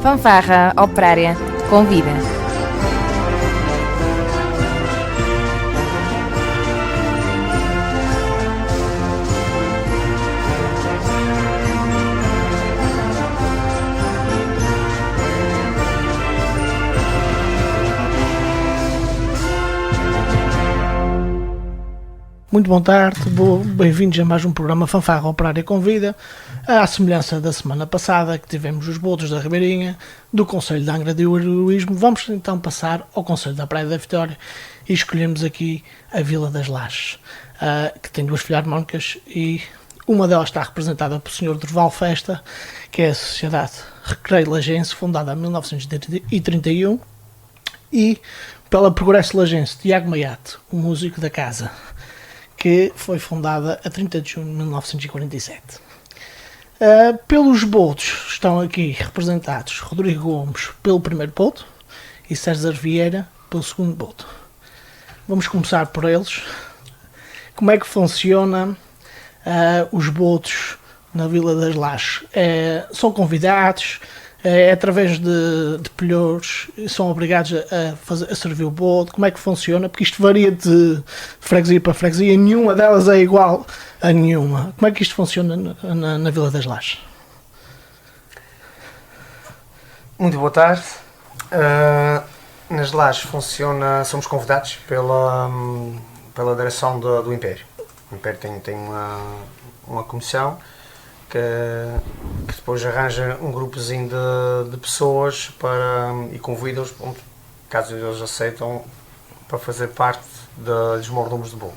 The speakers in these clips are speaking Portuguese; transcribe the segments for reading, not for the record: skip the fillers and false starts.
Fanfarra Operária convida. Muito boa tarde, bem-vindos a mais um programa Fanfarra Operária Convida. À semelhança da semana passada, que tivemos os bolos da Ribeirinha, do Conselho de Angra de Heroísmo, vamos então passar ao Conselho da Praia da Vitória e escolhemos aqui a Vila das Lajes, que tem duas filarmónicas e uma delas está representada pelo Sr. Durval Festa, que é a Sociedade Recreio Lajense, fundada em 1931, e pela Progresso Lajense, Tiago Maiato, o músico da casa, que foi fundada a 30 de junho de 1947. Pelos botos estão aqui representados Rodrigo Gomes pelo primeiro boto e César Vieira pelo segundo boto. Vamos começar por eles. Como é que funciona os botos na Vila das Lajes? São convidados, através de pilhouros, são obrigados a servir o boto? Como é que funciona? Porque isto varia de freguesia para freguesia e nenhuma delas é igual a nenhuma. Como é que isto funciona na Vila das Lajes? Muito boa tarde. Nas Lajes funciona, somos convidados pela direção do Império. O Império tem uma comissão que depois arranja um grupozinho de pessoas e convida-os, caso eles aceitam, para fazer parte dos mordomos de bolo.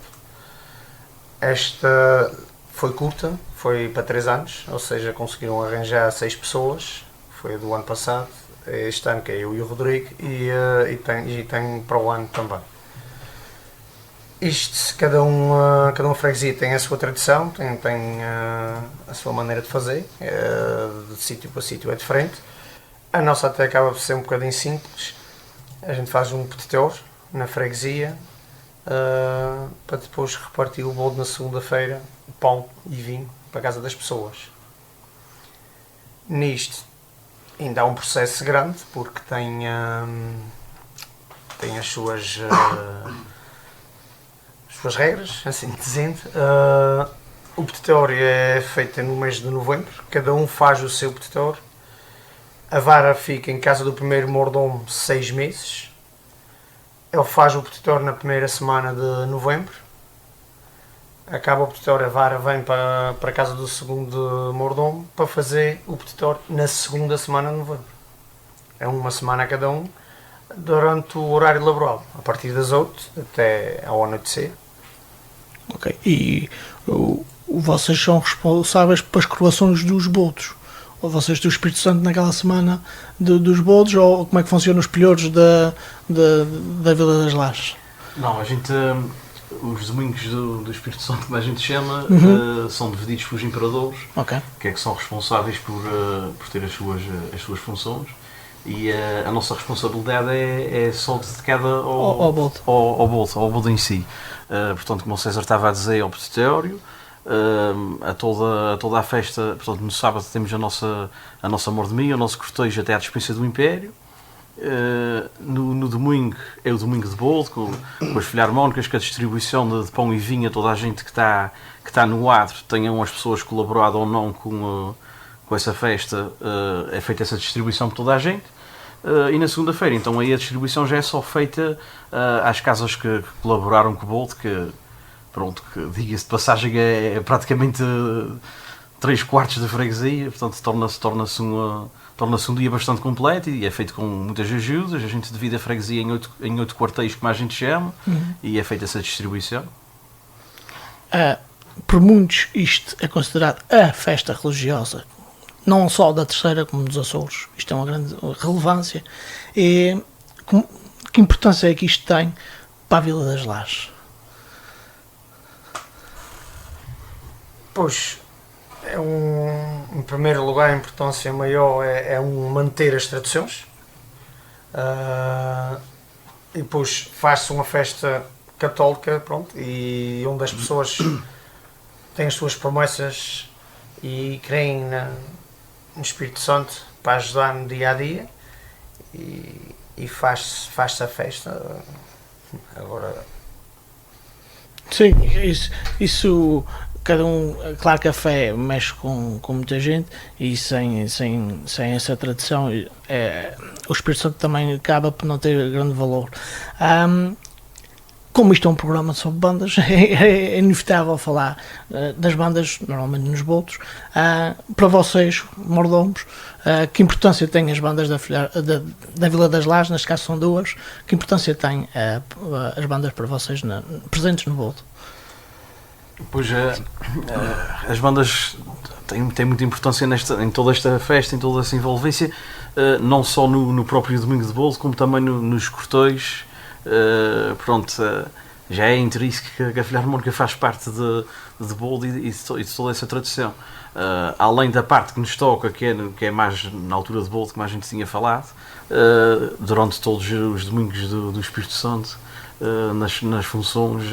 Esta foi curta, foi para 3 anos, ou seja, conseguiram arranjar 6 pessoas, foi do ano passado, este ano que é eu e o Rodrigo, e tem para o ano também. Isto, cada uma freguesia tem a sua tradição, tem a sua maneira de fazer, de sítio para sítio é diferente. A nossa até acaba por ser um bocadinho simples. A gente faz um petitor na freguesia, para depois repartir o bolo na segunda-feira, pão e vinho para a casa das pessoas. Nisto ainda há um processo grande, porque tem as suas regras, assim dizendo. O petitório é feito no mês de novembro, cada um faz o seu petitório. A vara fica em casa do primeiro mordomo 6 meses. Ele faz o petitório na primeira semana de novembro. Acaba o petitório, a vara vem para a casa do segundo mordomo para fazer o petitório na segunda semana de novembro. É uma semana a cada um, durante o horário laboral, a partir das 8 até ao anoitecer. Ok, e vocês são responsáveis pelas coroações dos botos? Ou vocês do Espírito Santo naquela semana dos botos? Ou como é que funcionam os pilhouros da Vila das Lajes? Não, a gente, os domingos do Espírito Santo, como a gente chama, são divididos pelos imperadores, okay, que são responsáveis por ter as suas funções. E a nossa responsabilidade é só dedicada ao boto em si. Portanto, como o César estava a dizer, ao petitório, a toda a festa. Portanto, no sábado temos a nossa mordomia, o nosso cortejo até à dispensa do Império. No domingo é o domingo de bolo, com as filarmónicas, com a distribuição de pão e vinho a toda a gente que está no adro, tenham as pessoas colaborado ou não com essa festa, é feita essa distribuição por toda a gente. E na segunda-feira, então, aí a distribuição já é só feita às casas que colaboraram com o bolo, que diga-se de passagem, é praticamente 3/4 da freguesia, portanto torna-se um dia bastante completo e é feito com muitas ajudas. A gente divide a freguesia em 8 quartéis, como a gente chama, e é feita essa distribuição. Por muitos isto é considerado a festa religiosa, não só da Terceira como dos Açores. Isto é uma grande relevância. E que importância é que isto tem para a Vila das Lajes? Pois, em primeiro lugar, a importância maior é manter as tradições. E depois faz-se uma festa católica, e onde as pessoas têm as suas promessas e creem no Espírito Santo para ajudar no dia a dia e faz-se a festa. Agora. Sim, isso cada um, claro que a fé mexe com muita gente e sem essa tradição o Espírito Santo também acaba por não ter grande valor. Como isto é um programa sobre bandas, é inevitável falar das bandas, normalmente nos bolos. Para vocês, mordomos, que importância têm as bandas da Vila das Lajes, neste caso são duas, que importância têm as bandas para vocês presentes no bolo? Pois as bandas têm muita importância em toda esta festa, em toda essa envolvência, não só no próprio domingo de bolo, como também nos cortões. Já é intrínseco que a Filharmónica faz parte de bolo e de toda essa tradição. Além da parte que nos toca, que é mais na altura de bolo, que mais a gente tinha falado, durante todos os domingos do Espírito Santo, nas funções,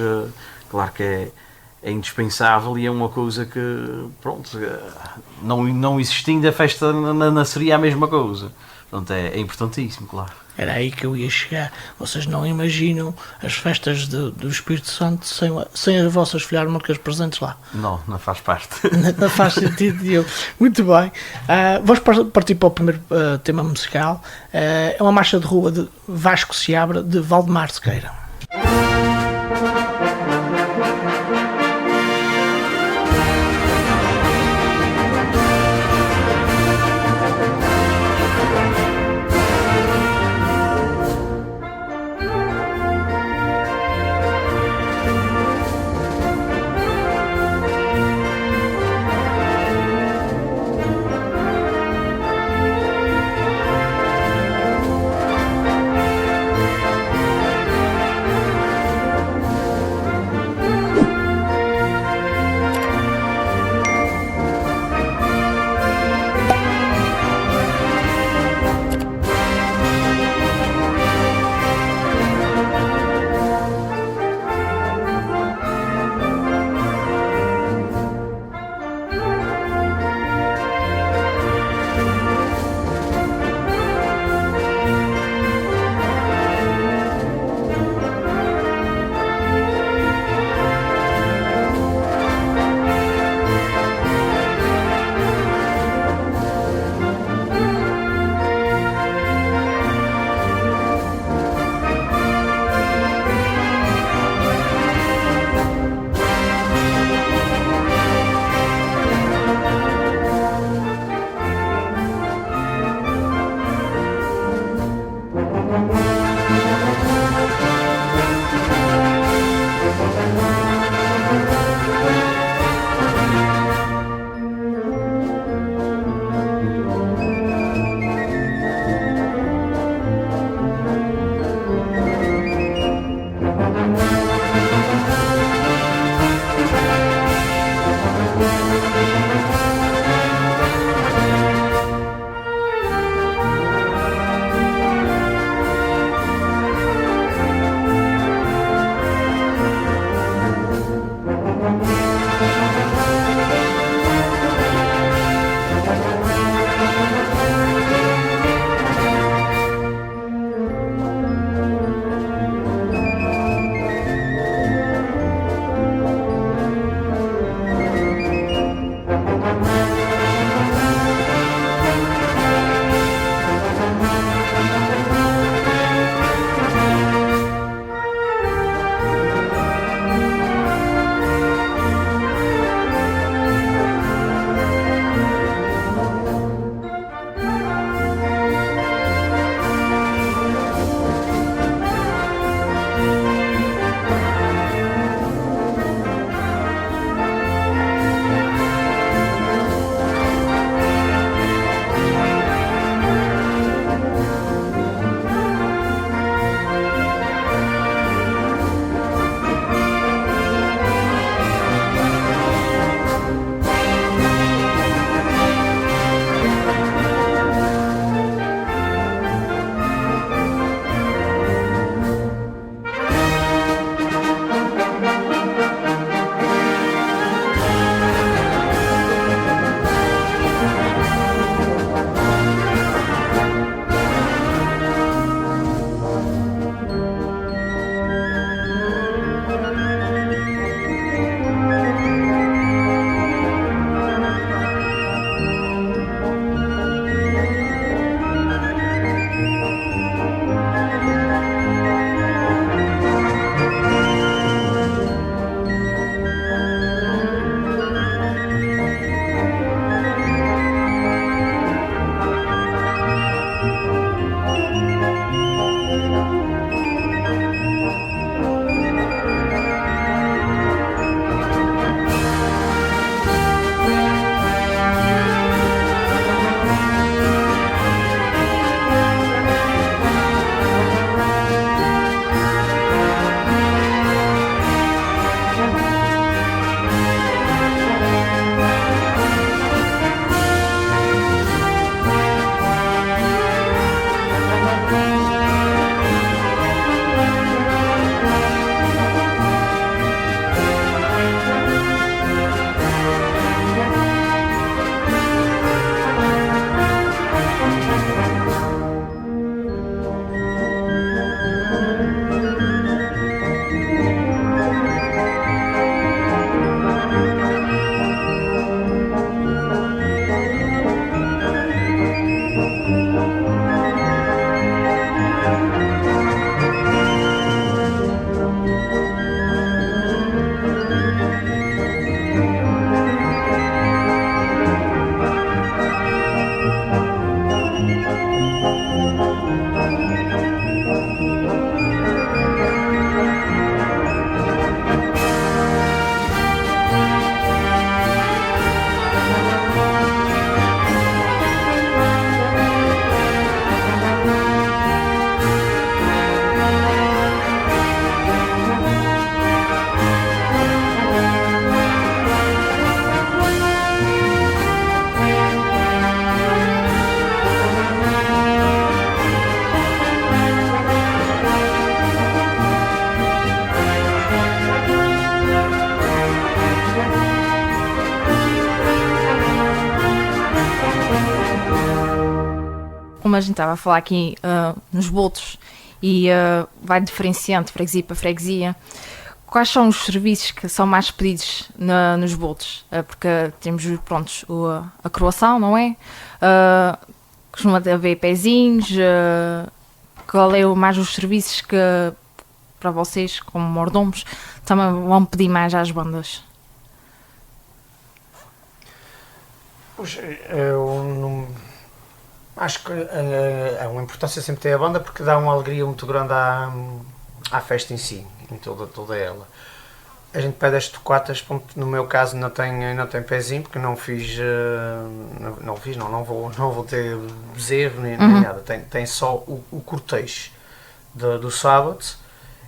claro que é indispensável e é uma coisa que, não existindo a festa não seria a mesma coisa. Portanto, é importantíssimo, claro. Era aí que eu ia chegar. Vocês não imaginam as festas do Espírito Santo sem as vossas filharmónicas presentes lá. Não faz parte. Não faz sentido nenhum. Muito bem. Vamos partir para o primeiro tema musical. É uma marcha de rua de Vasco Seabra, de Valdemar Sequeira. como a gente estava a falar aqui nos botos e vai diferenciando de freguesia para freguesia, quais são os serviços que são mais pedidos nos botos? Porque temos, prontos, a croação, não é? Costuma haver pezinhos. Qual é mais os serviços que, para vocês, como mordomos, também vão pedir mais às bandas? Pois, acho que é uma importância sempre ter a banda, porque dá uma alegria muito grande à festa em si, em toda ela. A gente pede as tocatas, no meu caso não tem pezinho, porque não vou ter bezerro nem nada. Tem só o cortejo do sábado,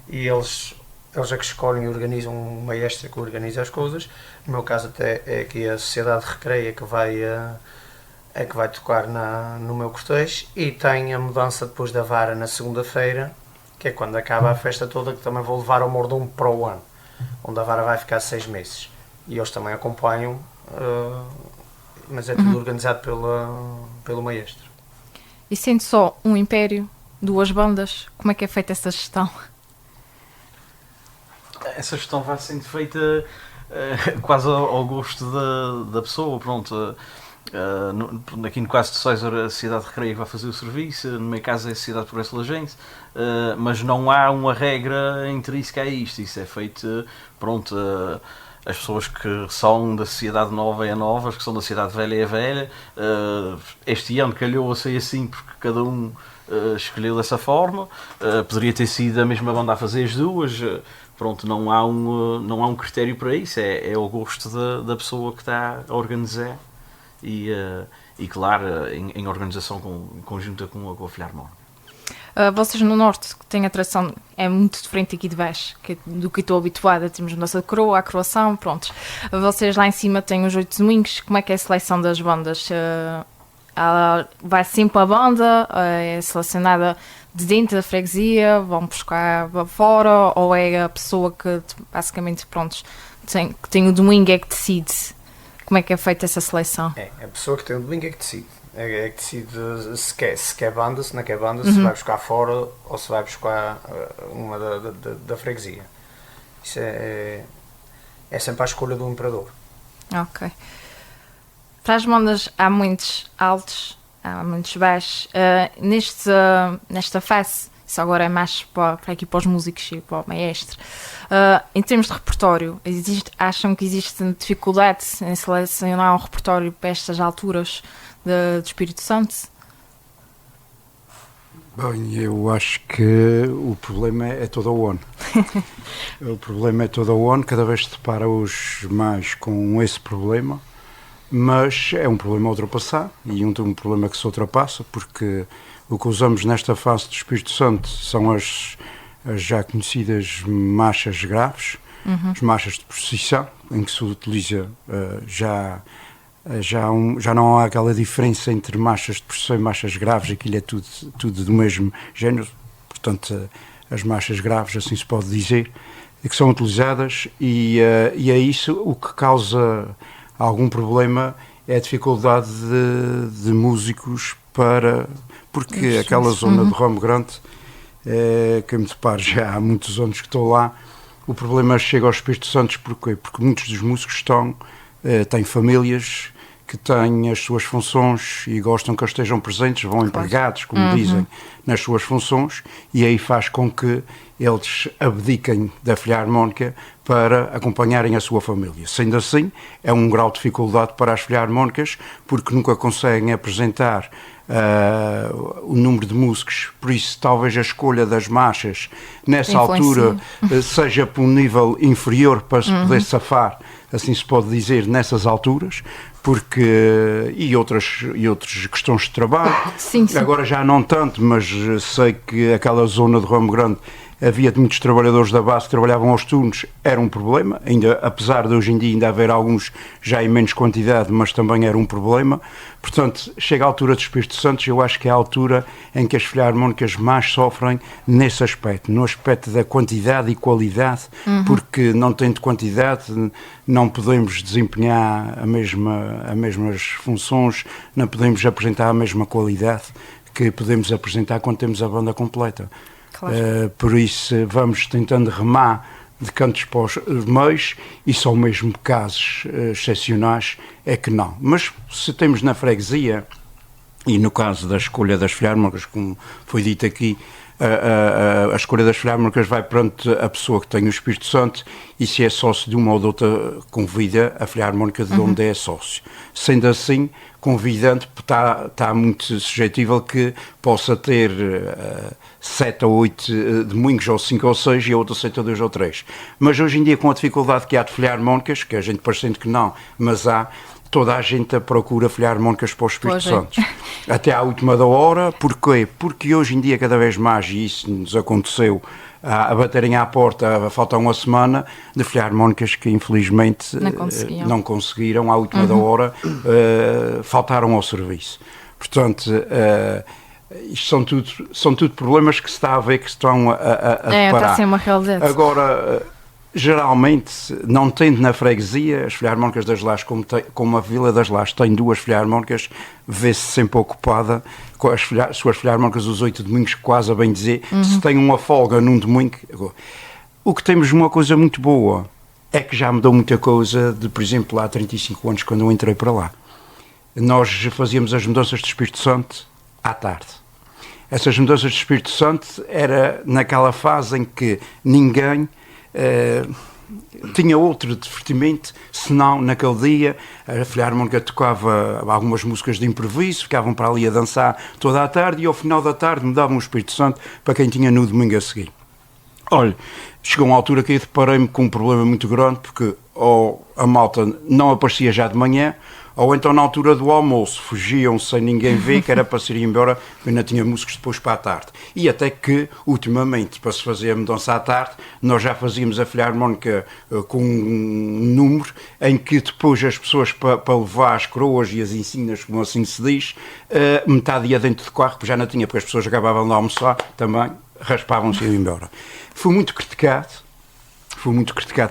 e eles é que escolhem e organizam, um maestro que organiza as coisas. No meu caso até é aqui a Sociedade de Recreio que vai tocar no meu cortejo, e tem a mudança depois da vara na segunda-feira, que é quando acaba a festa toda, que também vou levar ao mordomo para o ano, onde a vara vai ficar 6 meses. E eles também acompanham, mas é tudo organizado pelo maestro. E sendo só um império, 2 bandas, como é que é feita essa gestão? Essa gestão vai sendo feita quase ao gosto da pessoa, pronto. Aqui no caso de César, a Sociedade de Recreio vai fazer o serviço, no meu caso é a Sociedade de Progresso Lagense, mas não há uma regra intrínseca a isto. Isso é feito, pronto, as pessoas que são da Sociedade Nova é nova, as que são da Sociedade Velha é velha. Este ano calhou a ser assim porque cada um escolheu dessa forma. Poderia ter sido a mesma banda a fazer as duas. Pronto, não há um critério para isso, é o gosto da pessoa que está a organizar. E claro, em organização conjunta com a Filharmónica. Vocês no Norte, que têm a tradição, é muito diferente aqui de baixo do que estou habituada. Temos a nossa coroa, a croação, prontos. Vocês lá em cima têm os 8 domingos. Como é que é a seleção das bandas? Vai sempre a banda? É selecionada de dentro da freguesia? Vão buscar fora? Ou é a pessoa que basicamente, prontos, que tem o domingo é que decide? Como é que é feita essa seleção? É a pessoa que tem o domingo é que decide. É que decide se quer banda, se não quer banda, se vai buscar fora ou se vai buscar uma da freguesia. Isso é sempre a escolha do imperador. Ok. Para as bandas há muitos altos, há muitos baixos. Nesta fase, isso agora é mais para aqui para os músicos e para o maestro. Em termos de repertório, acham que existe dificuldade em selecionar um repertório para estas alturas do Espírito Santo? Bem, eu acho que o problema é todo o ano. O problema é todo o ano, cada vez se depara-os mais com esse problema, mas é um problema a ultrapassar e um problema que se ultrapassa, porque o que usamos nesta fase do Espírito Santo são as já conhecidas marchas graves, as marchas de procissão, em que se utiliza já não há aquela diferença entre marchas de procissão e marchas graves, aquilo é tudo do mesmo género, portanto as marchas graves, assim se pode dizer, que são utilizadas e é isso o que causa algum problema, é a dificuldade de músicos porque aquela zona de Ramo Grande, que me deparo já há muitos anos que estou lá, o problema chega aos Espírito Santos porque muitos dos músicos têm famílias que têm as suas funções e gostam que eles estejam presentes, vão empregados, como dizem, nas suas funções, e aí faz com que eles abdiquem da Filharmónica para acompanharem a sua família. Sendo assim, é um grau de dificuldade para as Filharmónicas, porque nunca conseguem apresentar o número de músicos, por isso talvez a escolha das marchas nessa altura seja por um nível inferior para se poder safar, assim se pode dizer, nessas alturas, porque e outras questões de trabalho. Sim. Agora já não tanto, mas sei que aquela zona de Ramo Grande havia muitos trabalhadores da base que trabalhavam aos turnos, era um problema, ainda, apesar de hoje em dia ainda haver alguns já em menos quantidade, mas também era um problema. Portanto, chega a altura do Espírito Santo, eu acho que é a altura em que as Filharmónicas mais sofrem nesse aspecto, no aspecto da quantidade e qualidade, porque não tendo quantidade não podemos desempenhar as mesmas funções, não podemos apresentar a mesma qualidade que podemos apresentar quando temos a banda completa. Claro. Por isso vamos tentando remar de cantos para os meios, e só mesmo casos excepcionais é que não. Mas se temos na freguesia, e no caso da escolha das filharmónicas, como foi dito aqui, a escolha das filharmónicas vai perante a pessoa que tem o Espírito Santo, e se é sócio de uma ou de outra, convida a filharmónica de onde é sócio. Sendo assim, convidante, está muito suscetível que possa ter 7 ou 8 domingos, ou 5 ou 6, e a outra 7 ou 2 ou 3. Mas hoje em dia, com a dificuldade que há de filharmónicas, que a gente parecendo que não, mas há, toda a gente procura filharmónicas para o Espírito Santo. Até à última da hora. Porquê? Porque hoje em dia, cada vez mais, e isso nos aconteceu, a baterem à porta, falta uma semana, de filharmónicas que infelizmente não conseguiram, à última da hora, faltaram ao serviço. Portanto, isto são tudo problemas que se está a ver, que estão a deparar. Está a ser uma realidade. Agora, geralmente, não tendo na freguesia, as filharmónicas das Lajes, como a Vila das Lajes tem 2 filharmónicas, vê-se sempre ocupada com as suas filharmónicas os 8 domingos, quase a bem dizer, se tem uma folga num domingo. O que temos uma coisa muito boa é que já mudou muita coisa de, por exemplo, há 35 anos, quando eu entrei para lá. Nós fazíamos as mudanças de Espírito Santo à tarde. Essas mudanças de Espírito Santo era naquela fase em que ninguém tinha outro divertimento, senão naquele dia a filharmónica tocava algumas músicas de improviso, ficavam para ali a dançar toda a tarde, e ao final da tarde mudavam o Espírito Santo para quem tinha no domingo a seguir. Olha, chegou uma altura que eu deparei-me com um problema muito grande, porque ou a malta não aparecia já de manhã, ou então na altura do almoço fugiam sem ninguém ver, que era para se ir embora, porque ainda tinha músicos depois para a tarde. E até que, ultimamente, para se fazer a mudança à tarde, nós já fazíamos a filharmónica com um número em que depois as pessoas, para levar as coroas e as insignias, como assim se diz, metade ia dentro do carro, porque já não tinha, porque as pessoas acabavam de almoçar, também raspavam-se e iam embora. Fui muito criticado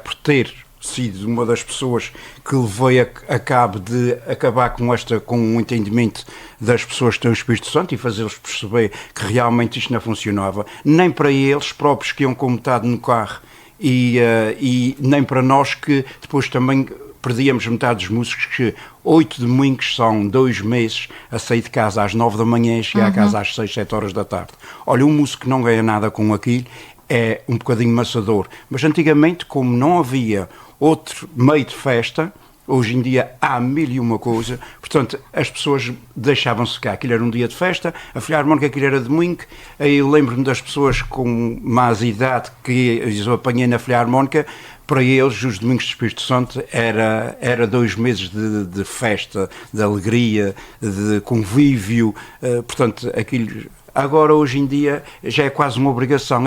por ter sido uma das pessoas que levei a cabo de acabar com um entendimento das pessoas que têm o Espírito Santo e fazê-los perceber que realmente isto não funcionava, nem para eles próprios que iam com metade no carro e nem para nós, que depois também perdíamos metade dos músicos, que 8 domingos são 2 meses a sair de casa às 9 da manhã e chegar a casa às 6, 7 horas da tarde. Olha, um músico que não ganha nada com aquilo é um bocadinho maçador. Mas antigamente, como não havia outro meio de festa, hoje em dia há 1001 coisa, portanto as pessoas deixavam-se cá. Aquilo era um dia de festa, a filharmónica aquilo era domingo. Aí lembro-me das pessoas com mais idade que eu apanhei na filharmónica. Para eles, os domingos de Espírito Santo era 2 meses de festa, de alegria, de convívio, portanto aquilo. Agora, hoje em dia, já é quase uma obrigação.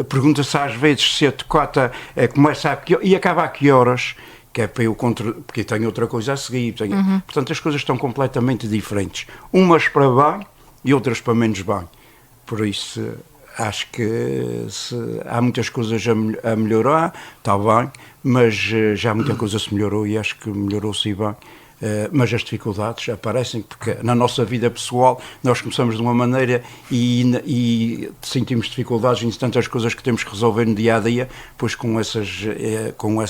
Pergunta-se às vezes se a tocata começa e acaba a que horas, que é para eu porque tenho outra coisa a seguir. Portanto, as coisas estão completamente diferentes. Umas para bem e outras para menos bem. Por isso, acho que há muitas coisas a melhorar, está bem, mas já muita coisa se melhorou e acho que melhorou-se bem. Mas as dificuldades aparecem, porque na nossa vida pessoal nós começamos de uma maneira e sentimos dificuldades em tantas coisas que temos que resolver no dia a dia, pois com essas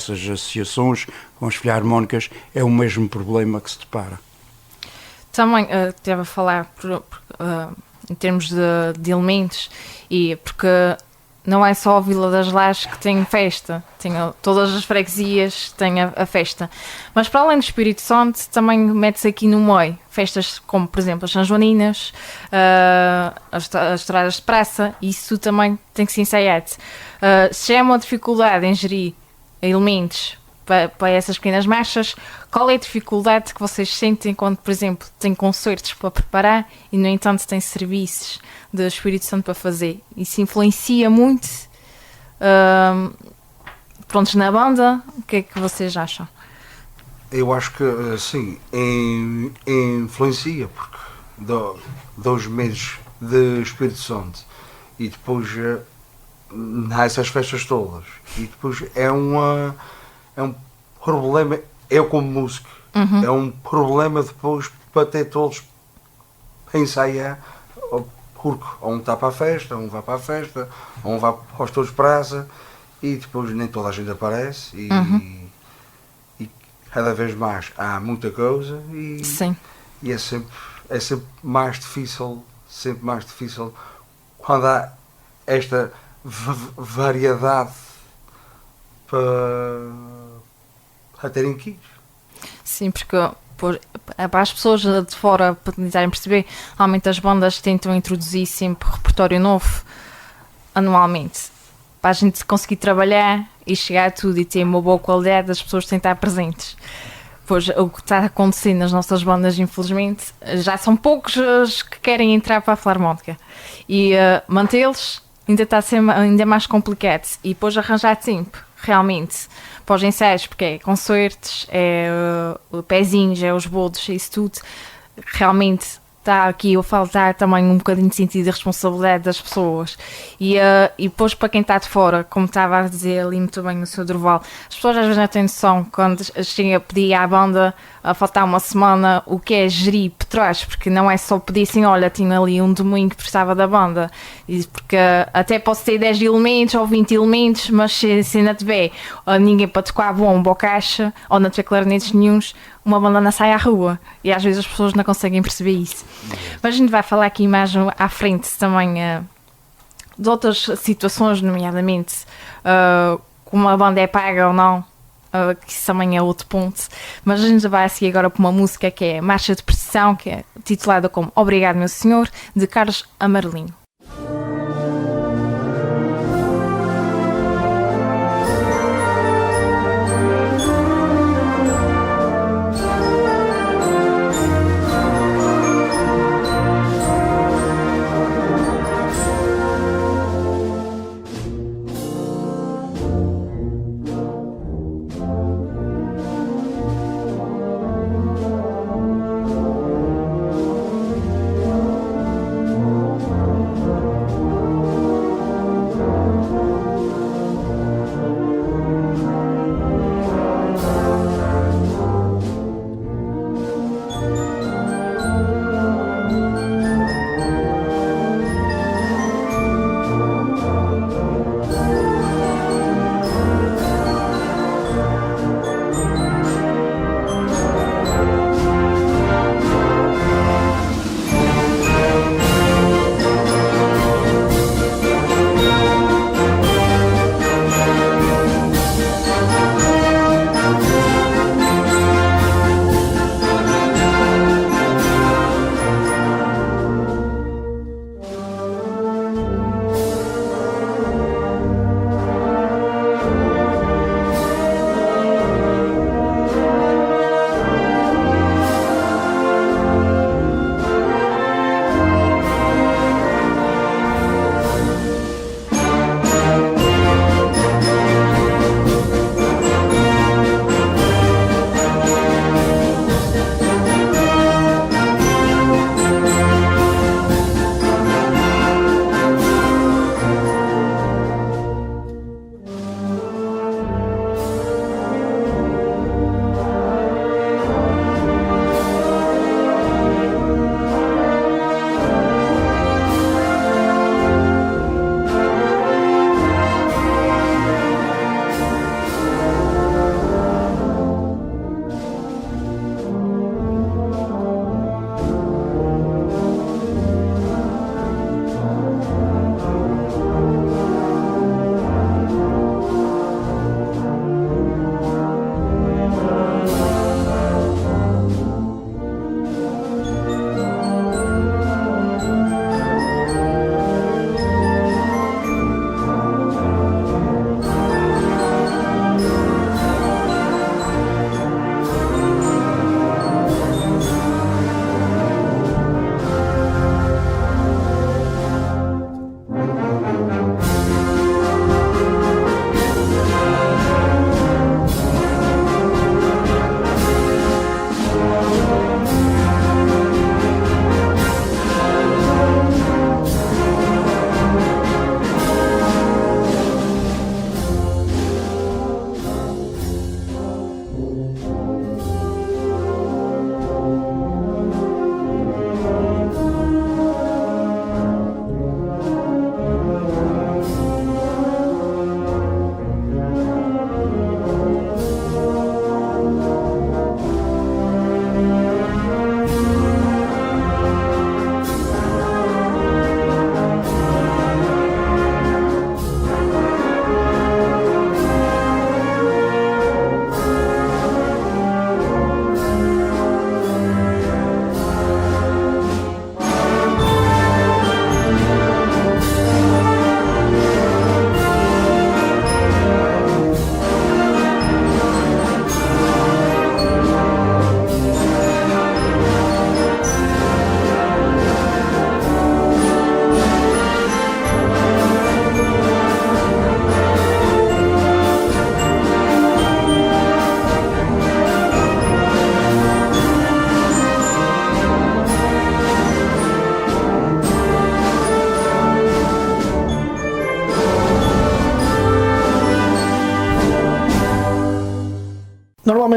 associações, com as filharmónicas, é o mesmo problema que se depara. Também estava a falar em termos de elementos, e porque não é só a Vila das Lajes que tem festa, todas as freguesias têm a festa. Mas para além do Espírito Santo, também mete-se aqui no meio festas como, por exemplo, as São Joaninas, as estradas de praça, isso também tem que ser ensaiado. Se é uma dificuldade em gerir elementos para essas pequenas marchas, qual é a dificuldade que vocês sentem quando, por exemplo, têm concertos para preparar e, no entanto, têm serviços do Espírito Santo para fazer? Isso influencia muito na banda? O que é que vocês acham? Eu acho que sim, influencia, porque 2 meses de Espírito Santo e depois há essas festas todas e depois é um problema, eu como músico, é um problema depois para ter todos a ensaiar porque um está para a festa, um vai para a festa, um vai aos todos praça e depois nem toda a gente aparece e cada vez mais há muita coisa Sim. e é sempre mais difícil, quando há esta variedade para terem que ir. Sim, porque para as pessoas de fora tentarem perceber, normalmente as bandas tentam introduzir sempre repertório novo anualmente, para a gente conseguir trabalhar e chegar a tudo e ter uma boa qualidade das pessoas que têm de estar presentes. Pois o que está acontecendo nas nossas bandas, infelizmente, já são poucos os que querem entrar para a Filarmónica e mantê-los ainda está a ser ainda mais complicado e depois arranjar tempo realmente para os ensaios, porque é concertos, é pezinhos, é os bolos, é isso tudo. Realmente está aqui a faltar também um bocadinho de sentido de responsabilidade das pessoas. E depois, para quem está de fora, como estava a dizer ali muito bem o Sr. Durval, as pessoas às vezes não têm noção, quando chegam a pedir à banda a faltar uma semana, o que é gerir por trás, porque não é só pedir assim, olha, tinha ali um domingo que precisava da banda, e porque até posso ter 10 elementos ou 20 elementos, mas se não tiver ninguém para tocar bomba ou caixa, ou não tiver clarinetes nenhuns, uma banda não sai à rua, e às vezes as pessoas não conseguem perceber isso. Mas a gente vai falar aqui mais à frente também de outras situações, nomeadamente como a banda é paga ou não, que isso também é outro ponto. Mas a gente vai seguir agora para uma música que é Marcha de Precisão, que é titulada como Obrigado Meu Senhor, de Carlos Amarelinho.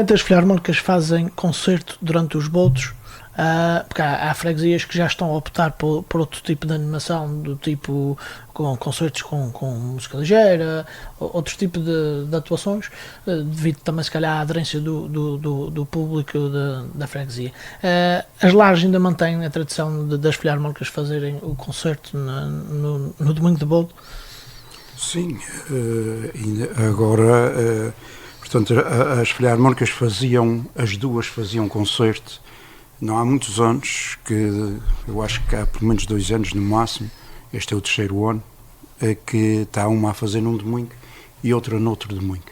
Normalmente as filarmónicas fazem concerto durante os bolos, porque há freguesias que já estão a optar por outro tipo de animação, do tipo com concertos com música ligeira, outro tipo de atuações, devido também se calhar à aderência do público da freguesia. As lares ainda mantêm a tradição das filarmónicas fazerem o concerto no domingo de bolo? Sim, agora, portanto, as filarmónicas as duas faziam concerto. Não há muitos anos, que eu acho que há pelo menos 2 anos no máximo, este é o 3º ano, que está uma a fazer num domingo e outra noutro domingo.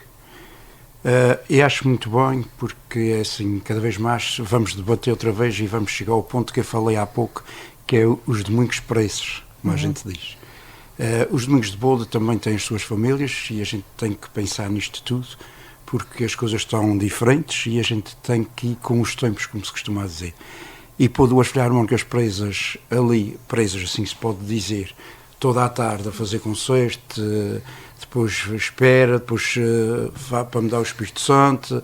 E acho muito bem, porque é assim, cada vez mais vamos debater outra vez e vamos chegar ao ponto que eu falei há pouco, que é os domingos preços, como a gente diz. Os domingos de bolo também têm as suas famílias e a gente tem que pensar nisto tudo, porque as coisas estão diferentes e a gente tem que ir com os tempos, como se costuma dizer. E pôr 2 filarmónicas presas assim se pode dizer, toda a tarde a fazer concerto, depois espera, depois vai para me dar o Espírito Santo.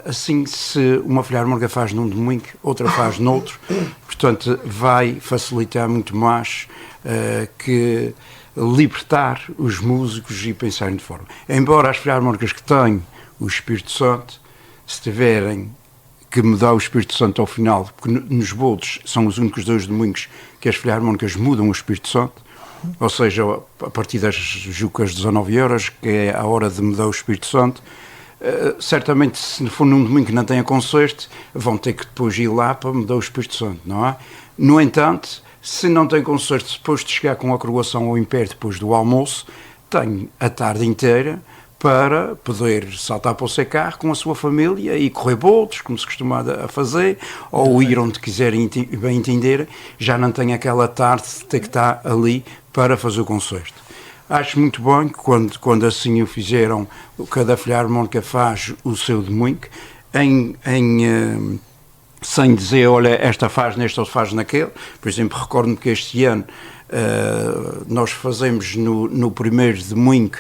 Assim, se uma filarmónica faz num domingo, outra faz noutro, portanto vai facilitar muito mais que libertar os músicos e pensarem de forma. Embora as filarmónicas que têm o Espírito Santo, se tiverem que mudar o Espírito Santo ao final, porque nos bolos são os únicos 2 domingos que as filarmónicas mudam o Espírito Santo, ou seja, a partir das jucas 19 horas, que é a hora de mudar o Espírito Santo, certamente se for num domingo que não tenha concerto, vão ter que depois ir lá para mudar o Espírito Santo, não é? No entanto, se não tem concerto, depois de chegar com a coroação ao Império, depois do almoço, tem a tarde inteira para poder saltar para o seu carro com a sua família e correr bolos, como se costuma a fazer, ou ir onde quiserem bem entender, já não tem aquela tarde de ter que estar ali para fazer o concerto. Acho muito bem que quando assim o fizeram, cada filarmónica faz o seu domingo, sem dizer, olha, esta faz neste ou faz naquele. Por exemplo, recordo-me que este ano nós fazemos no primeiro domingo,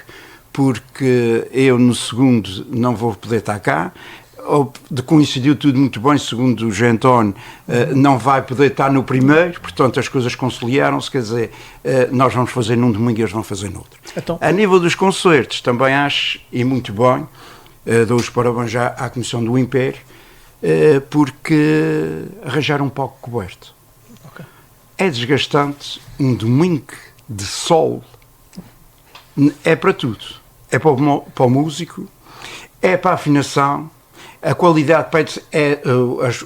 porque eu no segundo não vou poder estar cá, coincidiu tudo muito bem, segundo o Jean António, não vai poder estar no primeiro, portanto as coisas conciliaram-se, quer dizer, nós vamos fazer num domingo e eles vão fazer no outro. Então, a nível dos concertos, também acho, e muito bem, dou os parabéns já à Comissão do Império, porque arranjaram um palco coberto. Okay. É desgastante, um domingo de sol, é para tudo. É para o músico, é para a afinação, a qualidade,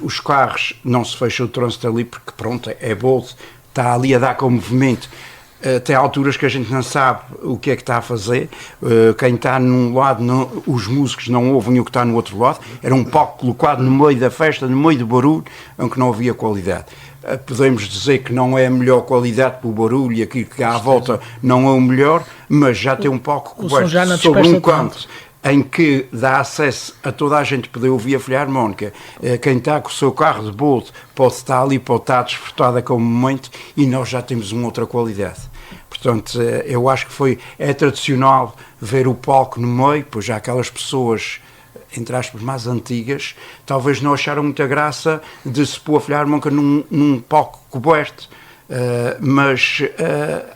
os carros, não se fecha o trânsito ali porque pronto, é bolo, está ali a dar com o movimento, tem alturas que a gente não sabe o que é que está a fazer, quem está num lado, os músicos não ouvem o que está no outro lado, era um palco colocado no meio da festa, no meio do barulho, em que não havia qualidade. Podemos dizer que não é a melhor qualidade para o barulho e aquilo que há à volta não é o melhor, mas já tem um palco coberto sobre um canto em que dá acesso a toda a gente poder ouvir a filarmónica. Quem está com o seu carro de bolo pode estar ali, pode estar desfrutada com o momento e nós já temos uma outra qualidade. Portanto, eu acho que é tradicional ver o palco no meio, pois já aquelas pessoas, entre aspas, mais antigas, talvez não acharam muita graça de se pôr a filarmónica num palco coberto, mas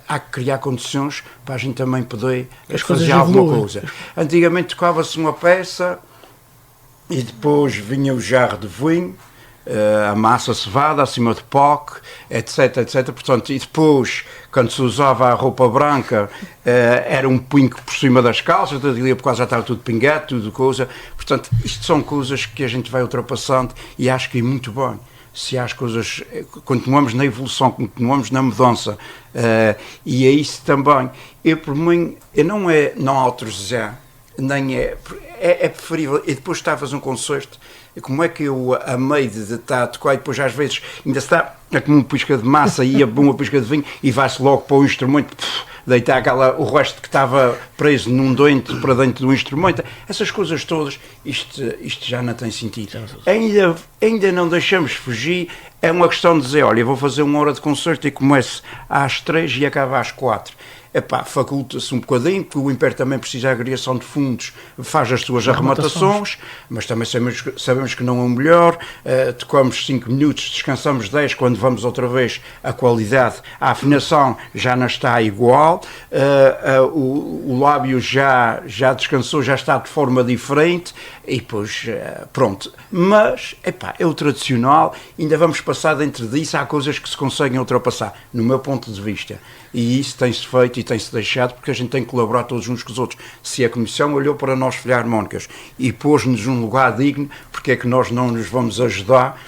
há que criar condições para a gente também poder fazer alguma coisa. Antigamente tocava-se uma peça e depois vinha o jarro de vinho, a massa cevada acima de palco, etc, etc. Portanto, e depois, quando se usava a roupa branca, era um pingo por cima das calças, por causa já estava tudo pingado, tudo coisa. Portanto, isto são coisas que a gente vai ultrapassando e acho que é muito bom. Se as coisas, continuamos na evolução, continuamos na mudança, e é isso também. Eu, por mim, não autorizar, nem é preferível. E depois está a fazer um concerto, como é que eu, a meio de estar a tocar, e depois às vezes ainda está a comer uma pisca de massa e uma pisca de vinho, e vai-se logo para o instrumento, deitar o resto que estava preso num doente para dentro do instrumento. Essas coisas todas, isto já não tem sentido. Ainda não deixamos fugir, é uma questão de dizer, olha, eu vou fazer 1 hora de concerto e começo às 3 e acabo às 4. Faculta-se um bocadinho, porque o Império também precisa de agregação de fundos, faz as suas arrematações, mas também sabemos que não é o melhor. Tocamos 5 minutos, descansamos 10, quando vamos outra vez, a qualidade, a afinação já não está igual, o lábio já descansou, já está de forma diferente, e depois, pronto. Mas, é o tradicional, ainda vamos passar dentro disso, há coisas que se conseguem ultrapassar, no meu ponto de vista. E isso tem-se feito e tem-se deixado, porque a gente tem que colaborar todos uns com os outros. Se a Comissão olhou para nós, Filharmónicas, e pôs-nos num lugar digno, porque é que nós não nos vamos ajudar,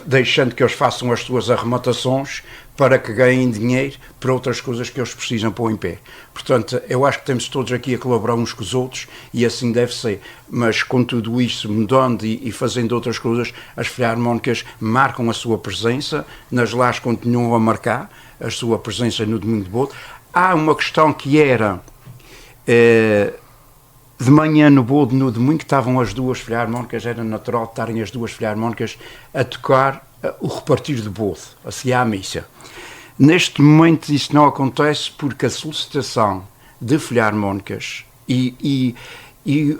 deixando que eles façam as suas arrematações para que ganhem dinheiro para outras coisas que eles precisam pôr em pé. Portanto, eu acho que temos todos aqui a colaborar uns com os outros, e assim deve ser. Mas com tudo isso, mudando e fazendo outras coisas, as Filharmónicas marcam a sua presença, nas lajes continuam a marcar a sua presença no Domingo de Bode. Há uma questão que era, de manhã no Bode, no domingo, que estavam as duas Filharmónicas, era natural estarem as duas Filharmónicas a tocar o repartir de Bode, a seguir à missa. Neste momento isso não acontece porque a solicitação de Filharmónicas e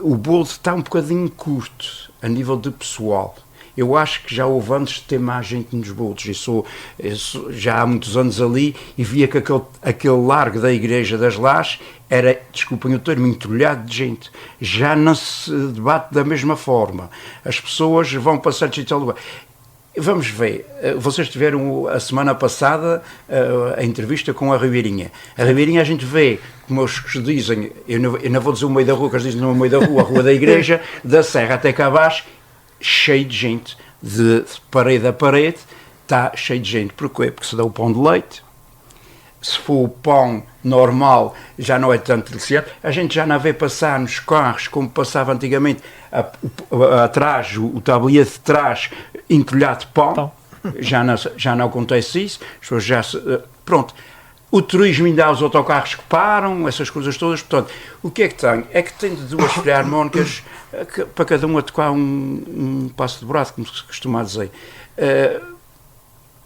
o Bode está um bocadinho curto a nível de pessoal. Eu acho que já houve antes de ter mais gente nos Bodes. Eu já há muitos anos ali e via que aquele largo da Igreja das Lajes era, desculpem o termo, entulhado de gente. Já não se debate da mesma forma. As pessoas vão passar de tal lugar. Vamos ver, vocês tiveram a semana passada a entrevista com a Ribeirinha. A Ribeirinha a gente vê, como os que dizem, eu não vou dizer o meio da rua, que eles dizem no meio da rua, a rua da Igreja, da Serra até cá abaixo, cheio de gente, de parede a parede, está cheio de gente. Porquê? Porque se dá o pão de leite. Se for o pão normal, já não é tanto deliciado. A gente já não vê passar nos carros, como passava antigamente, atrás, o tabuleiro de trás, entulhado de pão. Já não acontece isso. As pessoas já pronto. O turismo ainda há os autocarros que param, essas coisas todas. Portanto, o que é que tem? É que tem de duas Filharmónicas para cada um a tocar um passo de braço, como se costuma dizer.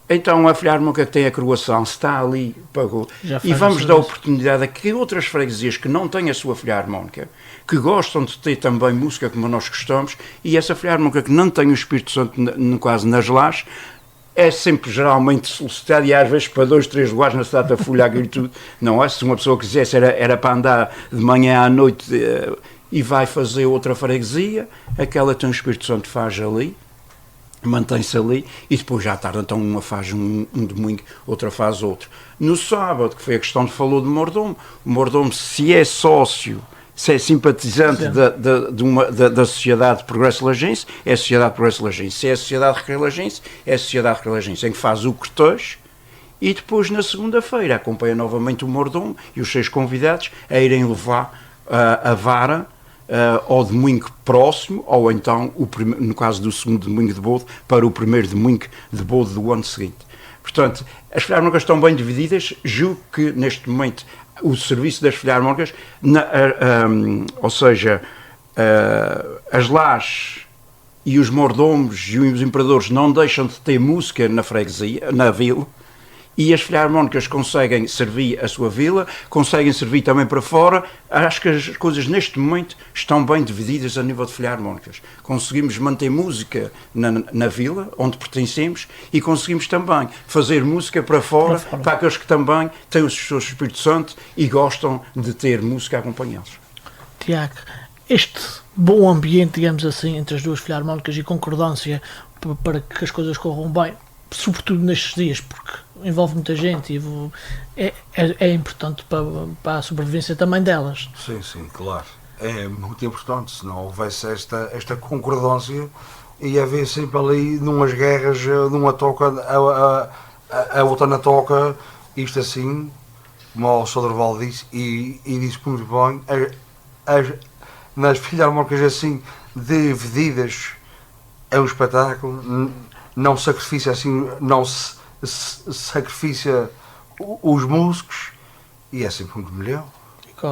Então a Filharmónica que tem a coroação está ali, pagou, e vamos dar oportunidade a que outras freguesias que não têm a sua Filharmónica, que gostam de ter também música como nós gostamos, e essa Filharmónica que não tem o Espírito Santo quase nas lajes, é sempre geralmente solicitada, e às vezes para 2, 3 lugares na cidade da Folha e tudo. Não é? Se uma pessoa quisesse era para andar de manhã à noite e vai fazer outra freguesia, aquela tem o Espírito Santo, faz ali, mantém-se ali, e depois já à tarde então uma faz um domingo, outra faz outro. No sábado, que foi a questão que falou de Mordomo, o Mordomo, se é sócio, se é simpatizante da Sociedade de Progresso Lajense, é a Sociedade de Progresso Lajense. Se é a Sociedade de Recreio Lajense, é a Sociedade de Recreio Lajense, em que faz o cortejo, e depois na segunda-feira acompanha novamente o Mordomo e os 6 convidados a irem levar a vara ao domingo próximo, ou então, no caso do segundo domingo de Bode, para o primeiro domingo de Bode do ano seguinte. Portanto, as Filharmónicas estão bem divididas. Julgo que neste momento o serviço das Filharmónicas, ou seja, as lajes e os mordomos e os imperadores não deixam de ter música na freguesia, na vila, e as Filharmónicas conseguem servir a sua vila, conseguem servir também para fora. Acho que as coisas neste momento estão bem divididas a nível de Filharmónicas. Conseguimos manter música na vila, onde pertencemos, e conseguimos também fazer música para fora, para aqueles que também têm o seu Espírito Santo e gostam de ter música a acompanhá-los. Tiago, este bom ambiente, digamos assim, entre as duas Filharmónicas e concordância para que as coisas corram bem, sobretudo nestes dias, porque envolve muita gente e é importante para a sobrevivência também delas. Sim, claro. É muito importante, se não houvesse esta concordância, ia haver sempre ali numas guerras, numa toca, a outra na toca, isto assim, como o Soderval disse, e disse muito bem, nas Filharmónicas assim, divididas, é um espetáculo, não sacrifica assim, não se sacrifica os músicos, e é sempre muito melhor.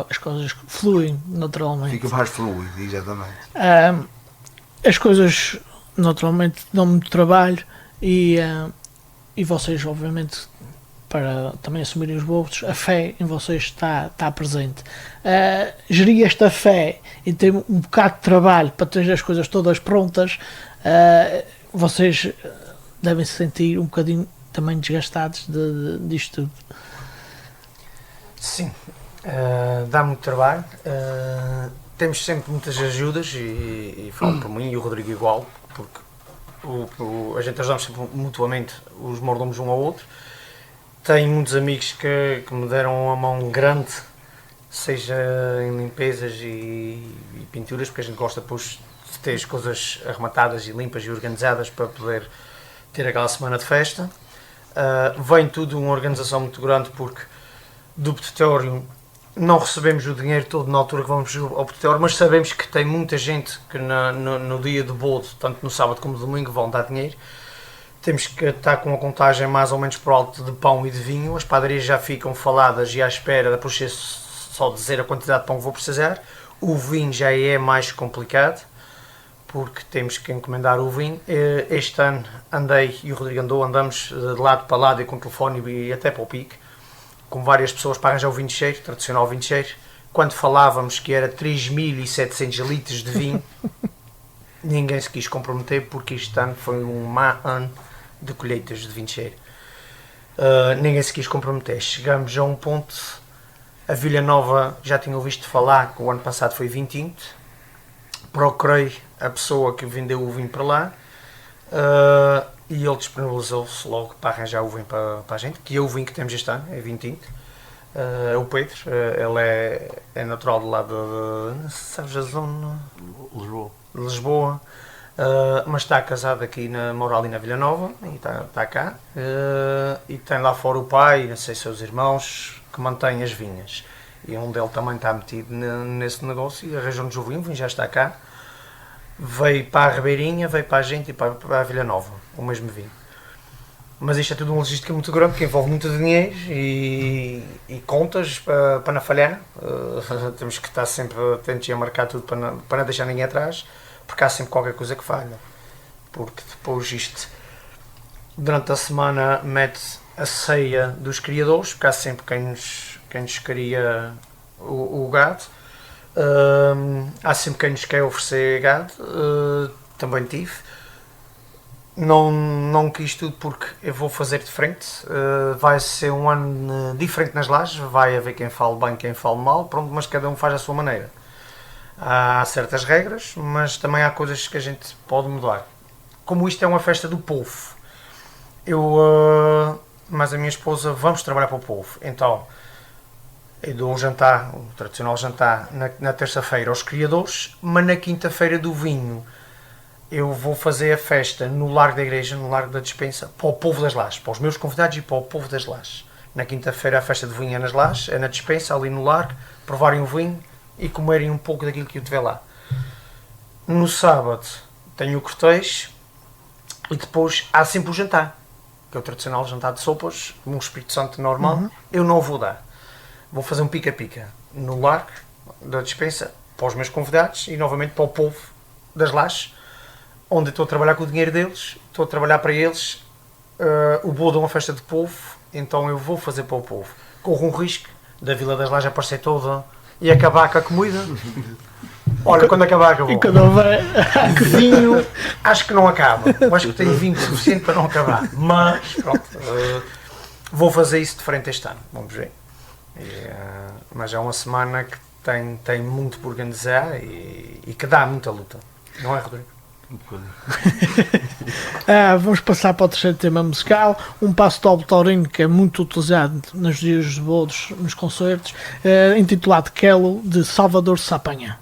As coisas fluem naturalmente. Fica mais fluido, exatamente. As coisas naturalmente dão muito trabalho e vocês obviamente para também assumirem os bolsos, a fé em vocês está presente. Gerir esta fé e ter um bocado de trabalho para ter as coisas todas prontas, vocês devem se sentir um bocadinho também desgastados disto tudo. Sim, dá muito trabalho. Temos sempre muitas ajudas e falo por mim e o Rodrigo igual, porque a gente ajudamos sempre mutuamente os mordomos um ao outro. Tenho muitos amigos que me deram a mão grande, seja em limpezas e pinturas, porque a gente gosta depois de ter as coisas arrematadas e limpas e organizadas para poder ter aquela semana de festa. Vem tudo uma organização muito grande, porque do petitório não recebemos o dinheiro todo na altura que vamos ao petitório, mas sabemos que tem muita gente que no dia de bodo, tanto no sábado como no domingo, vão dar dinheiro. Temos que estar com uma contagem mais ou menos por alto de pão e de vinho. As padarias já ficam faladas e à espera, depois de só dizer a quantidade de pão que vou precisar. O vinho já é mais complicado, porque temos que encomendar o vinho. Este ano andei, e o Rodrigo andamos de lado para lado e com o telefone e até para o pique, com várias pessoas para arranjar o vinho cheiro, tradicional vinho cheiro. Quando falávamos que era 3.700 litros de vinho, ninguém se quis comprometer, porque este ano foi um má ano de colheitas de vinho cheiro. Ninguém se quis comprometer. Chegamos a um ponto, a Vila Nova já tinha ouvido falar que o ano passado foi vinho tinto. Procurei a pessoa que vendeu o vinho para lá, e ele disponibilizou-se logo para arranjar o vinho para a gente, que é o vinho que temos este ano, é vinho tinto. É o Pedro, ele é natural do lado de, sabes a zona? Lisboa, mas está casado aqui mora ali na Vila Nova, e está cá, e tem lá fora o pai, não sei se os irmãos, que mantêm as vinhas, e um dele também está metido nesse negócio, e arranjou-nos o vinho já está cá. Veio para a Ribeirinha, veio para a gente e para a Vila Nova, o mesmo vinho. Mas isto é tudo uma logística muito grande, que envolve muito dinheiro e contas para não falhar. Temos que estar sempre atentos a marcar tudo para não deixar ninguém atrás, porque há sempre qualquer coisa que falha. Porque depois isto, durante a semana, mete a ceia dos criadores, porque há sempre quem nos cria o gado. Há sempre quem nos quer oferecer gado, também tive. Não quis tudo, porque eu vou fazer diferente. Vai ser um ano diferente nas lajes, vai haver quem fale bem, quem fale mal, pronto, mas cada um faz a sua maneira. Há certas regras, mas também há coisas que a gente pode mudar. Como isto é uma festa do povo, mas a minha esposa, vamos trabalhar para o povo, então eu dou um jantar, o tradicional jantar, na terça-feira aos criadores, mas na quinta-feira do vinho eu vou fazer a festa no Largo da Igreja, no Largo da Despensa, para o povo das lajes, para os meus convidados e para o povo das lajes. Na quinta-feira a festa de vinho é nas lajes, é na Despensa, ali no Largo, provarem o vinho e comerem um pouco daquilo que eu tiver lá. No sábado tenho o cortejo e depois há sempre o jantar, que é o tradicional jantar de sopas, um Espírito Santo normal. Eu não vou dar. Vou fazer um pica-pica no Largo da Despensa para os meus convidados e novamente para o povo das lajes, onde estou a trabalhar com o dinheiro deles, estou a trabalhar para eles. O bolo é uma festa de povo, então eu vou fazer para o povo. Corro um risco da Vila das Lajes aparecer toda e acabar com a comida. Olha, quando acabar, acabou. E quando houver vinho, acho que não acaba. Eu acho que tenho vinho suficiente para não acabar. Mas, pronto, vou fazer isso de frente este ano. Vamos ver. Mas é uma semana que tem muito por organizar e que dá muita luta. Não é, Rodrigo? Vamos passar para o terceiro tema musical, um passo doble taurino que é muito utilizado nos dias de bodos, nos concertos, intitulado Quelo, de Salvador Sapanha.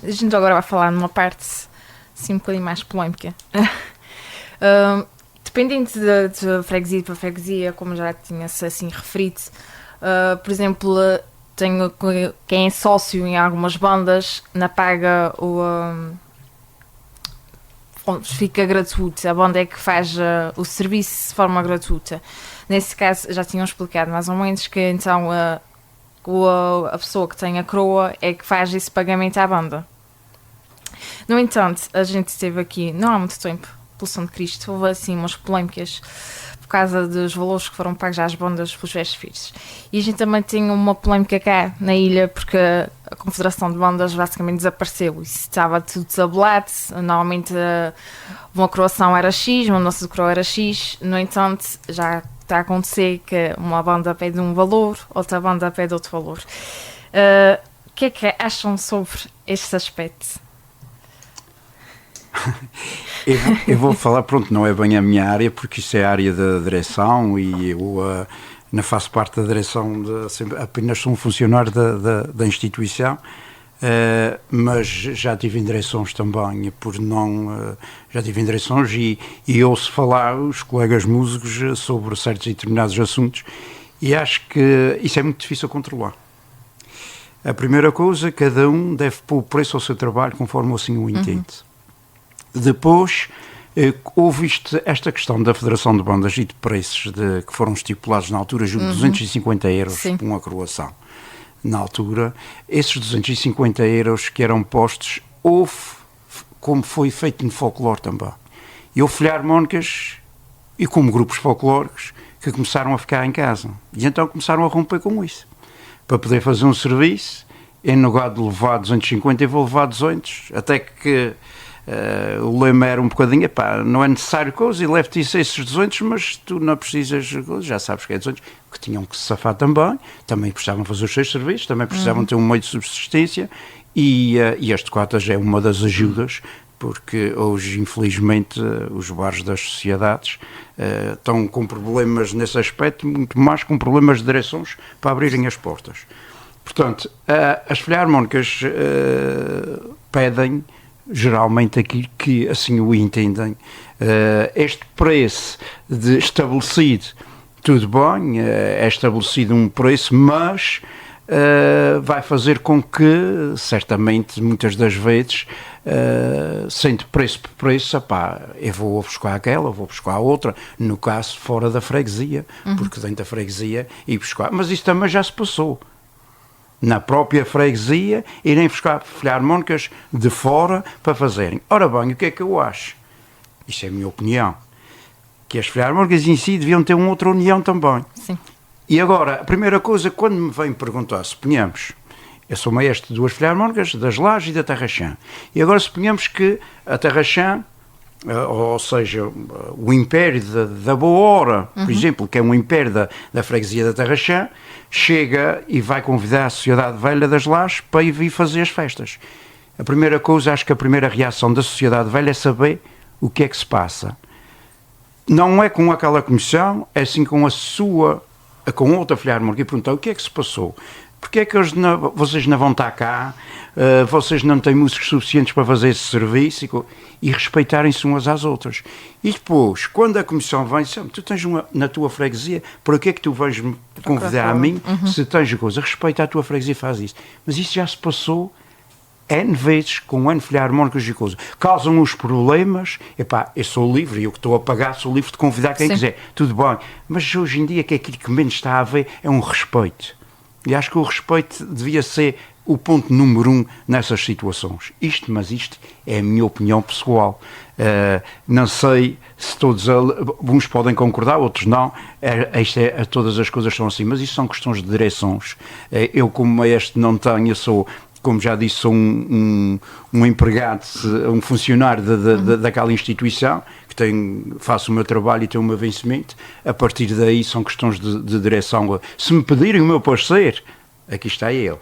A gente agora vai falar numa parte assim um bocadinho mais polémica. Dependendo de freguesia para freguesia, como já tinha-se assim referido, por exemplo, tenho quem é sócio em algumas bandas, na paga fica gratuito, a banda é que faz o serviço de forma gratuita. Nesse caso, já tinham explicado mais ou menos que então a pessoa que tem a coroa é que faz esse pagamento à banda. No entanto, a gente esteve aqui não há muito tempo, pelo São de Cristo, houve assim umas polémicas por causa dos valores que foram pagos às bandas pelos vestes. E a gente também tem uma polémica cá na ilha, porque a Confederação de Bandas basicamente desapareceu. Isso estava tudo desabelado. Normalmente uma coroação era X, uma nossa coroa era X. No entanto, já está a acontecer que uma banda pede um valor, outra banda pede outro valor. O que é que acham sobre este aspecto? Eu vou falar, pronto, não é bem a minha área, porque isso é a área da direção e eu não faço parte da direção, apenas sou um funcionário da instituição, mas já tive em direções também, já tive em direções e ouço falar os colegas músicos sobre certos e determinados assuntos e acho que isso é muito difícil de controlar. A primeira coisa, cada um deve pôr o preço ao seu trabalho conforme assim o entende. Depois, houve esta questão da Federação de Bandas e de preços que foram estipulados na altura, de 250 euros por uma coroação. Na altura, esses 250 euros que eram postos, houve, como foi feito no folclore também. E houve filharmónicas, e como grupos folclóricos, que começaram a ficar em casa. E então começaram a romper com isso. Para poder fazer um serviço, em lugar de levar 250, eu vou levar 200. Até que o lema era um bocadinho, não é necessário coisa, e leve-te esses 200, mas tu não precisas, já sabes que é 200, que tinham que se safar também precisavam fazer os seus serviços, também precisavam ter um meio de subsistência, e este cotas é uma das ajudas porque hoje, infelizmente, os bares das sociedades estão com problemas nesse aspecto, muito mais com problemas de direções para abrirem as portas. Portanto, as filharmónicas pedem, geralmente, aquilo que assim o entendem. Este preço estabelecido, tudo bem, é estabelecido um preço, mas vai fazer com que, certamente, muitas das vezes, sendo preço por preço, eu vou buscar aquela, vou buscar a outra, no caso, fora da freguesia, porque dentro da freguesia ir buscar. Mas isso também já se passou. Na própria freguesia, irem buscar filharmónicas de fora para fazerem. Ora bem, o que é que eu acho? Isso é a minha opinião. Que as filharmónicas em si deviam ter uma outra união também. Sim. E agora, a primeira coisa, quando me vem perguntar, suponhamos, eu sou maestro de duas filharmónicas, das Lajes e da Terrachã, e agora suponhamos que a Terrachã, ou seja, o Império da Boa Hora, por exemplo, que é um império da freguesia da Terrachã, chega e vai convidar a Sociedade Velha das Lajes para ir vir fazer as festas. A primeira coisa, acho que a primeira reação da Sociedade Velha é saber o que é que se passa. Não é com aquela comissão, é sim com a sua, com outra filharmónica, e perguntar o que é que se passou. Porque é que vocês não vão estar cá, vocês não têm músicos suficientes para fazer esse serviço e respeitarem-se umas às outras. E depois, quando a comissão vem, tu tens uma na tua freguesia, para que é que tu vais me convidar a mim, se tens a coisa, respeita a tua freguesia e faz isso. Mas isso já se passou N vezes, com N filharmónicas e coisas. Causam os problemas, eu sou livre, eu que estou a pagar, sou livre de convidar quem quiser, tudo bem. Mas hoje em dia, que aquilo que menos está a haver é um respeito. E acho que o respeito devia ser o ponto número 1 nessas situações. Isto é a minha opinião pessoal. Não sei se todos, uns podem concordar, outros não. Todas as coisas são assim, mas isso são questões de direções. Eu, como maestro, não tenho, eu sou, como já disse, sou um empregado, um funcionário daquela instituição, que faço o meu trabalho e tenho o meu vencimento. A partir daí são questões de direção. Se me pedirem o meu parecer, aqui está ele,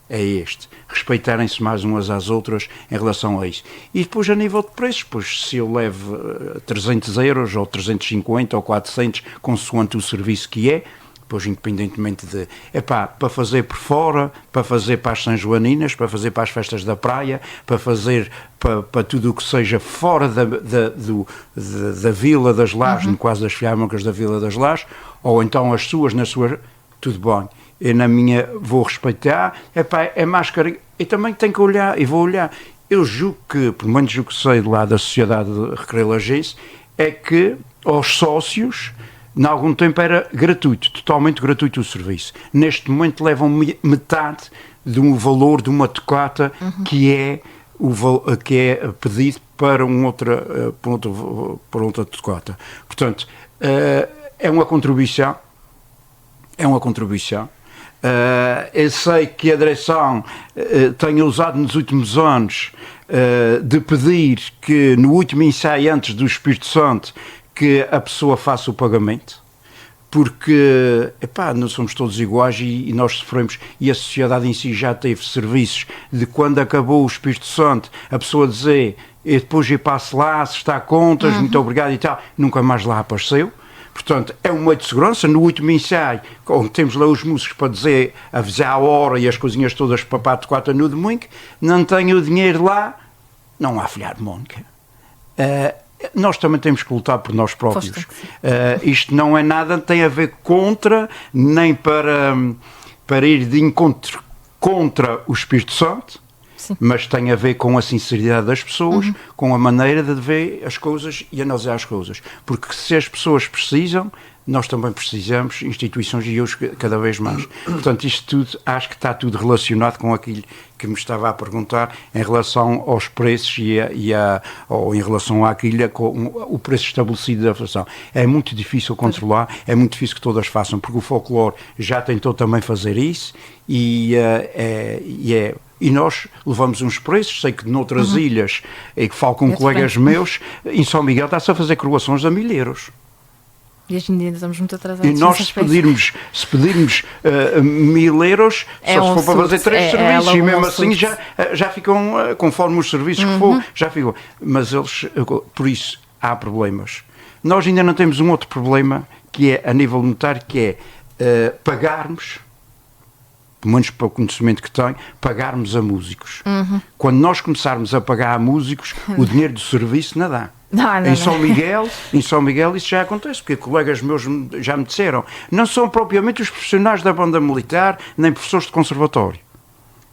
é este. Respeitarem-se mais umas às outras em relação a isso. E depois, a nível de preços, pois, se eu levo 300 euros, ou 350, ou 400, consoante o serviço que é, pois, independentemente de, para fazer por fora, para fazer para as São Joaninas, para fazer para as festas da praia, para fazer para tudo o que seja fora da Vila das Lajes, no caso das filharmónicas da Vila das Lajes, ou então as suas, tudo bem. Eu, na minha, vou respeitar, é mais carinho. Eu também tenho que olhar, e vou olhar. Eu julgo que, pelo menos o que sei de lá da Sociedade Recreio Lajense, é que aos sócios, em algum tempo era gratuito, totalmente gratuito o serviço. Neste momento levam metade do valor de uma tocata que é pedido para outra tocata. Portanto, é uma contribuição. Eu sei que a direção tem usado nos últimos anos de pedir que no último ensaio antes do Espírito Santo que a pessoa faça o pagamento, porque não somos todos iguais e nós sofremos, e a sociedade em si já teve serviços de quando acabou o Espírito Santo, a pessoa dizer, e depois eu passo lá, se está a contas, muito obrigado e tal, nunca mais lá apareceu. Portanto, é um meio de segurança. No último ensaio, onde temos lá os músicos para dizer, avisar a hora e as coisinhas todas para a tocata no domingo, não tenho o dinheiro lá, não há filharmónica. Nós também temos que lutar por nós próprios. Isto não é nada, tem a ver nem para ir de encontro contra o Espírito Santo, sim, mas tem a ver com a sinceridade das pessoas, com a maneira de ver as coisas e analisar as coisas. Porque se as pessoas precisam, nós também precisamos, instituições e hoje cada vez mais. Portanto, isto tudo, acho que está tudo relacionado com aquilo que me estava a perguntar em relação aos preços ou em relação àquilo, com o preço estabelecido da fração. É muito difícil controlar, é muito difícil que todas façam, porque o folclore já tentou também fazer isso e nós levamos uns preços. Sei que noutras ilhas, e que falo com colegas meus, em São Miguel está-se a fazer coroações a 1.000 euros. E hoje em dia estamos muito atrasados. E nós, se pedirmos 1.000 euros, só se for para fazer 3 serviços, e mesmo assim já ficam, conforme os serviços que for, já ficam. Mas eles, por isso, há problemas. Nós ainda não temos um outro problema, que é, a nível monetário, que é pagarmos, pelo menos para o conhecimento que tem, pagarmos a músicos. Quando nós começarmos a pagar a músicos, o dinheiro do serviço não dá. Em São Miguel isso já acontece, porque colegas meus já me disseram, não são propriamente os profissionais da banda militar, nem professores de conservatório.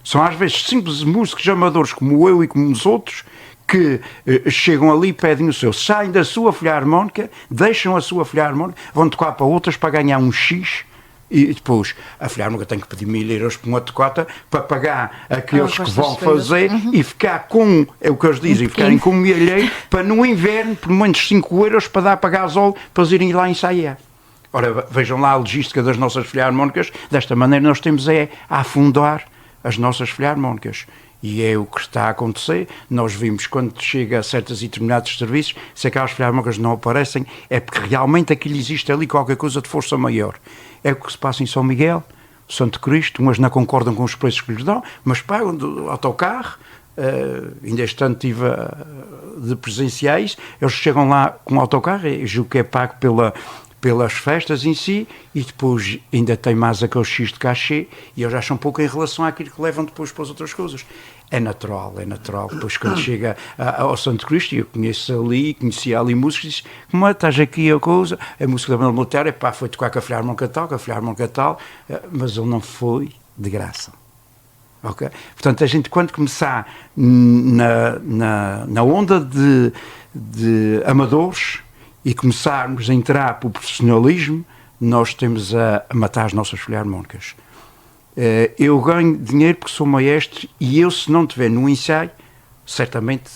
São às vezes simples músicos amadores como eu e como os outros, que chegam ali e pedem o seu, saem da sua filarmónica, deixam a sua filarmónica, vão tocar para outras para ganhar um X, e depois a filarmónica tem que pedir 1.000 euros por uma tocata para pagar aqueles que vão fazer e ficar com, é o que eles dizem, ficarem com um milheiro para no inverno, por menos 5 euros para dar para gasóleo para eles irem lá ensaiar. Ora, vejam lá a logística das nossas filarmónicas, desta maneira nós temos a afundar as nossas filarmónicas. E é o que está a acontecer. Nós vimos, quando chega a certos e determinados serviços, se aquelas filarmónicas não aparecem, é porque realmente aquilo existe ali qualquer coisa de força maior. É o que se passa em São Miguel, Santo Cristo, umas não concordam com os preços que lhes dão, mas pagam do autocarro. Ainda este ano tive de presenciais, eles chegam lá com o autocarro, eu julgo que é pago pelas festas em si, e depois ainda tem mais aquele X de cachê, e eles acham pouco em relação àquilo que levam depois para as outras coisas. É natural. Depois, quando chega ao Santo Cristo, eu conhecia ali músicos, e disse, como estás aqui a coisa, a música da banda militar, foi tocar com a filarmónica tal, mas ele não foi de graça. Okay? Portanto, a gente, quando começar na onda de amadores, e começarmos a entrar para o profissionalismo, nós temos a matar as nossas filarmónicas. Eu ganho dinheiro porque sou maestro, e eu, se não estiver no ensaio, certamente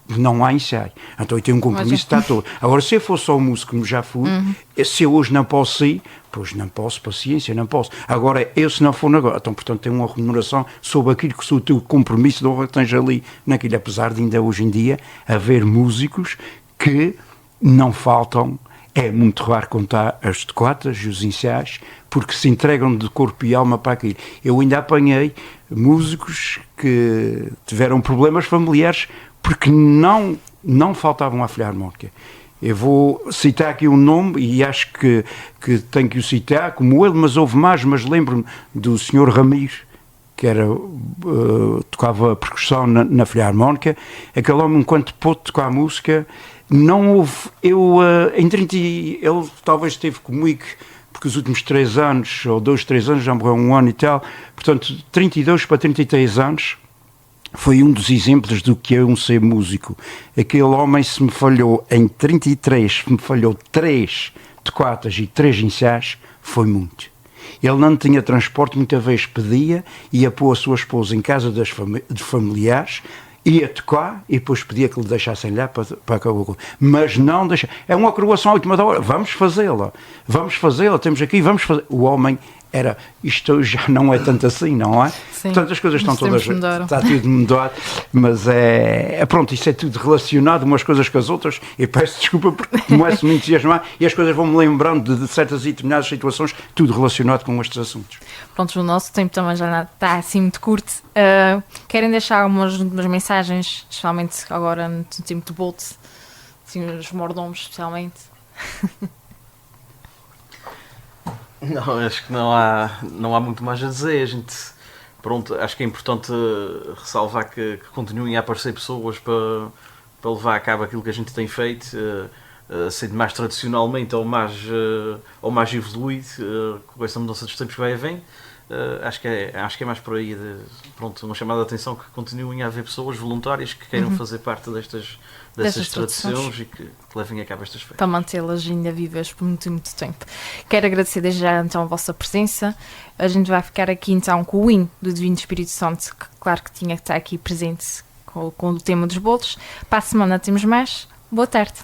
não há ensaio. Então eu tenho um compromisso, está todo. Agora, se eu for só músico, como já fui, se eu hoje não posso ir, pois não posso, paciência, não posso. Agora, eu se não for agora, então, portanto, tenho uma remuneração sobre aquilo que sou o teu compromisso de honra que tens ali naquilo, apesar de ainda hoje em dia haver músicos que não faltam, é muito raro contar as tocatas e os ensaios, porque se entregam de corpo e alma para aquilo. Eu ainda apanhei músicos que tiveram problemas familiares porque não faltavam à filarmónica. Eu vou citar aqui um nome, e acho que tenho que o citar, como ele, mas houve mais, mas lembro-me do Sr. Ramiro, que tocava percussão na filarmónica. Aquele homem, enquanto pôde tocar música, não houve, ele talvez esteve comigo, porque os últimos 3 anos, ou 2, 3 anos, já morreu 1 ano e tal, portanto, 32 para 33 anos, foi um dos exemplos do que é um ser músico. Aquele homem, se me falhou em 33, me falhou 3 tocatas e 3 ensaios, foi muito. Ele não tinha transporte, muitas vezes pedia, ia pôr a sua esposa em casa de familiares, ia tocar e depois pedia que lhe deixassem lá para acabar. Mas não deixa. É uma coroação à última da hora. Vamos fazê-la, temos aqui, vamos fazer. O homem era, isto já não é tanto assim, não é? Sim, portanto, as coisas estão todas, está tudo mudado, mas pronto, isso é tudo relacionado umas coisas com as outras, e peço desculpa porque começo a me entusiasmar e as coisas vão-me lembrando de certas e determinadas situações, tudo relacionado com estes assuntos. Pronto, o nosso tempo também já está assim muito curto. Querem deixar umas mensagens, especialmente agora no tempo de Bolt, assim, os mordomos especialmente? Não, acho que não há muito mais a dizer. Pronto, acho que é importante ressalvar que continuem a aparecer pessoas para levar a cabo aquilo que a gente tem feito, sendo mais tradicionalmente ou mais evoluído, com essa mudança dos tempos que vai e vem. Acho que é mais por aí, uma chamada de atenção, que continuem a haver pessoas voluntárias que queiram fazer parte destas tradições e que levem a cabo estas festas. Para mantê-las ainda vivas por muito, muito tempo. Quero agradecer desde já então a vossa presença. A gente vai ficar aqui então com o hino do Divino Espírito Santo, que claro que tinha que estar aqui presente com o tema dos bolos. Para a semana temos mais. Boa tarde.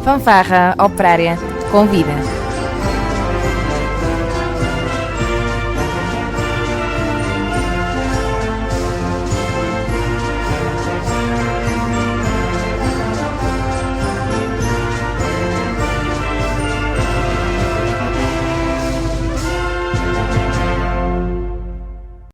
Fanfarra Operária convida.